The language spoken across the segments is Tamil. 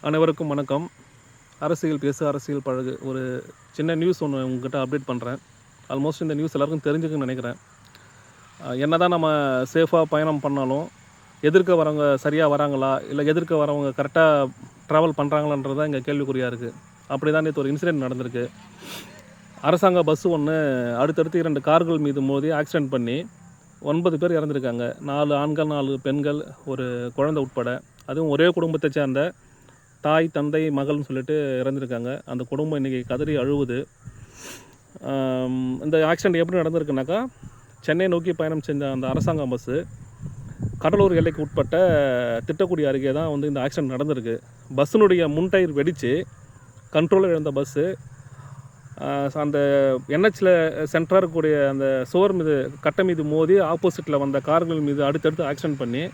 அனைவருக்கும் வணக்கம். அரசியல் பேசு, அரசியல் பழகு. ஒரு சின்ன நியூஸ் ஒன்று உங்ககிட்ட அப்டேட் பண்ணுறேன். ஆல்மோஸ்ட் இந்த நியூஸ் எல்லாருக்கும் தெரிஞ்சுக்குன்னு நினைக்கிறேன். என்னதான் நம்ம சேஃபாக பயணம் பண்ணாலும் எதிர்க்க வரவங்க சரியாக வராங்களா, இல்லை எதிர்க்க வரவங்க கரெக்டாக ட்ராவல் பண்ணுறாங்களான்றது தான் இங்கே கேள்விக்குறியாக இருக்குது. அப்படி தான் நேற்று ஒரு இன்சிடெண்ட் நடந்திருக்கு. அரசாங்க பஸ்ஸு ஒன்று அடுத்தடுத்து 2 கார்கள் மீது மோதி ஆக்சிடெண்ட் பண்ணி 9 பேர் இறந்துருக்காங்க. 4 ஆண்கள், 4 பெண்கள், ஒரு குழந்தை உட்பட. அதுவும் ஒரே குடும்பத்தை சேர்ந்த தாய், தந்தை, மகள்னு சொல்லிட்டு இறந்துருக்காங்க. அந்த குடும்பம் இன்றைக்கி கதறி அழுவுது. இந்த ஆக்சிடெண்ட் எப்படி நடந்திருக்குனாக்கா, சென்னை நோக்கி பயணம் செஞ்ச அந்த அரசாங்க பஸ்ஸு கடலூர் எல்லைக்கு உட்பட்ட திட்டக்குடி அருகே தான் இந்த ஆக்சிடெண்ட் நடந்திருக்கு. பஸ்ஸினுடைய முன் டயர் வெடித்து கண்ட்ரோலில் இருந்த பஸ்ஸு அந்த என்ஹெச்சில் சென்டராக இருக்கக்கூடிய அந்த சுவர் மீது கட்டை மீது மோதி ஆப்போசிட்டில் வந்த கார்கள் மீது அடுத்தடுத்து ஆக்சிடெண்ட் பண்ணி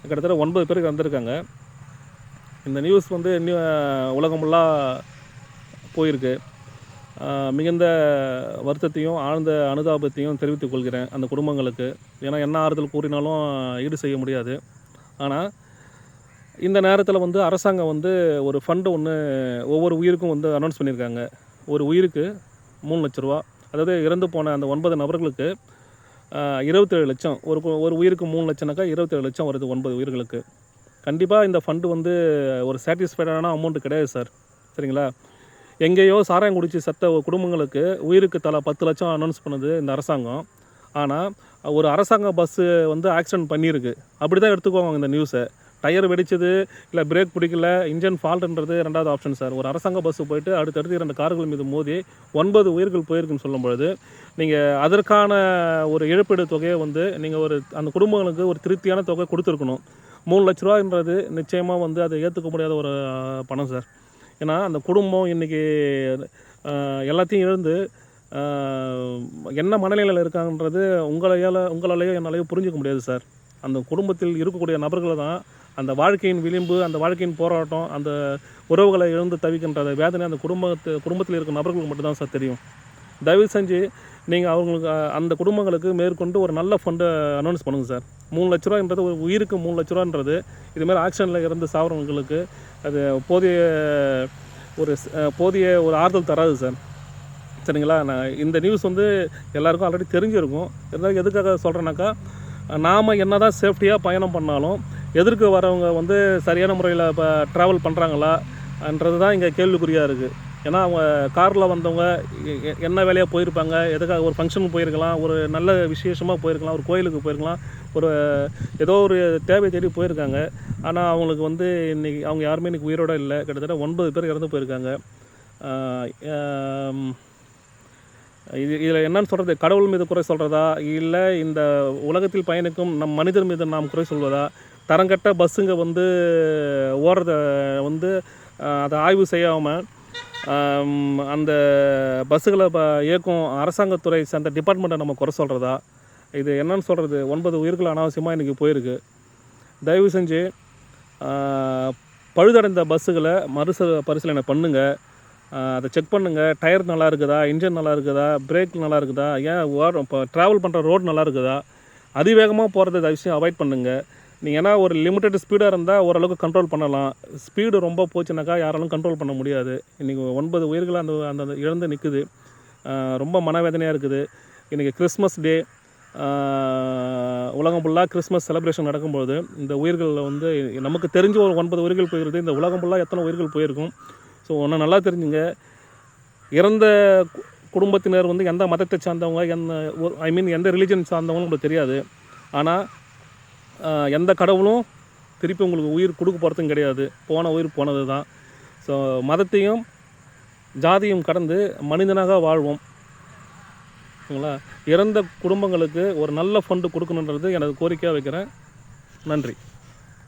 கிட்டத்தட்ட 9 பேருக்கு இறந்துருக்காங்க. இந்த நியூஸ் உலகம் ஃபுல்லாக போயிருக்கு. மிகுந்த வருத்தத்தையும் ஆழ்ந்த அனுதாபத்தையும் தெரிவித்துக் கொள்கிறேன் அந்த குடும்பங்களுக்கு. ஏன்னா என்ன ஆறுதல் கூறினாலும் ஈடு செய்ய முடியாது. ஆனால் இந்த நேரத்தில் அரசாங்கம் ஒரு ஃபண்டு ஒன்று ஒவ்வொரு உயிருக்கும் அனௌன்ஸ் பண்ணியிருக்காங்க. ஒரு உயிருக்கு 3 லட்ச ரூபா. அதாவது இறந்து போன அந்த 9 நபர்களுக்கு 27 லட்சம். ஒரு உயிருக்கு 3 லட்சம்னாக்கா 27 லட்சம் வருது 9 உயிர்களுக்கு. கண்டிப்பாக இந்த ஃபண்டு ஒரு சாட்டிஸ்ஃபைடான அமௌண்ட்டு கிடையாது சார். சரிங்களா? எங்கேயோ சாராயம் குடித்து செத்த குடும்பங்களுக்கு உயிருக்கு தலா 10 லட்சம் அனௌன்ஸ் பண்ணுது இந்த அரசாங்கம். ஆனால் ஒரு அரசாங்க பஸ்ஸு ஆக்சிடெண்ட் பண்ணியிருக்கு. அப்படி தான் எடுத்துக்குவாங்க இந்த நியூஸை. டயர் வெடிச்சது, இல்லை பிரேக் பிடிக்கல, இன்ஜின் ஃபால்ட்டுன்றது 2வது ஆப்ஷன் சார். ஒரு அரசாங்க பஸ்ஸு போயிட்டு அடுத்தடுத்து 2 கார்கள் மீது மோதி 9 உயிர்கள் போயிருக்குன்னு சொல்லும் பொழுது, நீங்கள் அதற்கான ஒரு இழப்பீடு தொகையை நீங்கள் அந்த குடும்பங்களுக்கு ஒரு திருப்தியான தொகை கொடுத்துருக்கணும். 3 லட்ச ரூபான்றது நிச்சயமாக அதை ஏற்றுக்க முடியாத ஒரு பணம் சார். ஏன்னா அந்த குடும்பம் இன்றைக்கி எல்லாத்தையும் இழந்து என்ன மனநிலையில் இருக்காங்கன்றது உங்களாலேயோ என்னாலேயோ புரிஞ்சிக்க முடியாது சார். அந்த குடும்பத்தில் இருக்கக்கூடிய நபர்களை தான் அந்த வாழ்க்கையின் விளிம்பு, அந்த வாழ்க்கையின் போராட்டம், அந்த உறவுகளை இழந்து தவிக்கின்ற வேதனை அந்த குடும்பத்தில் இருக்கிற நபர்களுக்கு மட்டும்தான் சார் தெரியும். தயவு செஞ்சு நீங்கள் அவங்களுக்கு அந்த குடும்பங்களுக்கு மேற்கொண்டு ஒரு நல்ல ஃபண்டை அனௌன்ஸ் பண்ணுங்கள் சார். 3 லட்ச ரூபான்றது ஒரு உயிருக்கு 3 லட்ச ரூபான்றது இதுமாதிரி ஆக்சிடெண்ட்டில் இருந்து சாகிறவங்களுக்கு அது போதிய ஒரு ஆறுதல் தராது சார். சரிங்களா? நான் இந்த நியூஸ் எல்லாருக்கும் ஆல்ரெடி தெரிஞ்சிருக்கும். இருந்தாலும் எதுக்காக சொல்கிறேன்னாக்கா, நாம் என்ன தான் சேஃப்டியாக பயணம் பண்ணாலும் எதிர்க்க வரவங்க சரியான முறையில் இப்போ ட்ராவல் பண்ணுறாங்களான்றது தான் இங்கே கேள்விக்குறியாக இருக்குது. ஏன்னா அவங்க காரில் வந்தவங்க என்ன வேலையாக போயிருப்பாங்க, எதுக்காக ஒரு ஃபங்க்ஷனுக்கு போயிருக்கலாம், ஒரு நல்ல விசேஷமாக போயிருக்கலாம், ஒரு கோயிலுக்கு போயிருக்கலாம், ஏதோ ஒரு தேவை தேடி போயிருக்காங்க. ஆனால் அவங்களுக்கு இன்றைக்கி அவங்க யாருமே இன்றைக்கி உயிரோடு இல்லை. கிட்டத்தட்ட 9 பேர் இறந்து போயிருக்காங்க. இதில் என்னன்னு சொல்கிறது, கடவுள் மீது குறை சொல்கிறதா, இல்லை இந்த உலகத்தில் பயணிக்கும் நம் மனிதர் மீது நாம் குறை சொல்வதா, தரங்கட்ட பஸ்ஸுங்க ஓடுறத அதை ஆய்வு செய்யாமல் அந்த பஸ்ஸுகளை இயக்கும் அரசாங்கத்துறை சேர்ந்த டிபார்ட்மெண்ட்டை நம்ம குறை சொல்கிறதா, இது என்னன்னு சொல்கிறது? 9 உயிர்கள் அனாவசியமாக இன்றைக்கி போயிருக்கு. தயவு செஞ்சு பழுதடைந்த பஸ்ஸுகளை பரிசீலனை பண்ணுங்கள். அதை செக் பண்ணுங்கள். டயர் நல்லா இருக்குதா, இன்ஜின் நல்லா இருக்குதா, பிரேக் நல்லா இருக்குதா, ஏன் இப்போ ட்ராவல் பண்ணுற ரோடு நல்லா இருக்குதா, அதிவேகமாக போகிறத தயவுசெய்து அவாய்ட் பண்ணுங்கள். நீங்கள் ஏன்னா ஒரு லிமிட்டட் ஸ்பீடாக இருந்தால் ஓரளவுக்கு கண்ட்ரோல் பண்ணலாம். ஸ்பீடு ரொம்ப போச்சுனாக்கா யாராலும் கண்ட்ரோல் பண்ண முடியாது. இன்றைக்கி 9 உயிர்கள் அந்த இழந்து நிற்குது. ரொம்ப மனவேதனையாக இருக்குது. இன்றைக்கி கிறிஸ்மஸ் டே, உலகம் ஃபுல்லாக கிறிஸ்மஸ் செலிப்ரேஷன் நடக்கும்போது இந்த உயிர்கள் நமக்கு தெரிஞ்ச ஒரு 9 உயிர்கள் போயிருது. இந்த உலகம் ஃபுல்லாக எத்தனை உயிர்கள் போயிருக்கும்? ஸோ ஒன்று நல்லா தெரிஞ்சுங்க. இறந்த குடும்பத்தினர் எந்த மதத்தை சார்ந்தவங்க, எந்த ரிலீஜன் சார்ந்தவங்களும் உங்களுக்கு தெரியாது. ஆனால் எந்த கடவுளும் திருப்பி உங்களுக்கு உயிர் கொடுக்க போகிறதும் கிடையாது. போன உயிர் போனது தான். ஸோ மதத்தையும் ஜாதியும் கடந்து மனிதனாக வாழ்வோம். சரிங்களா? இறந்த குடும்பங்களுக்கு ஒரு நல்ல ஃபண்டு கொடுக்கணுன்றது எனது கோரிக்கையாக வைக்கிறேன். நன்றி.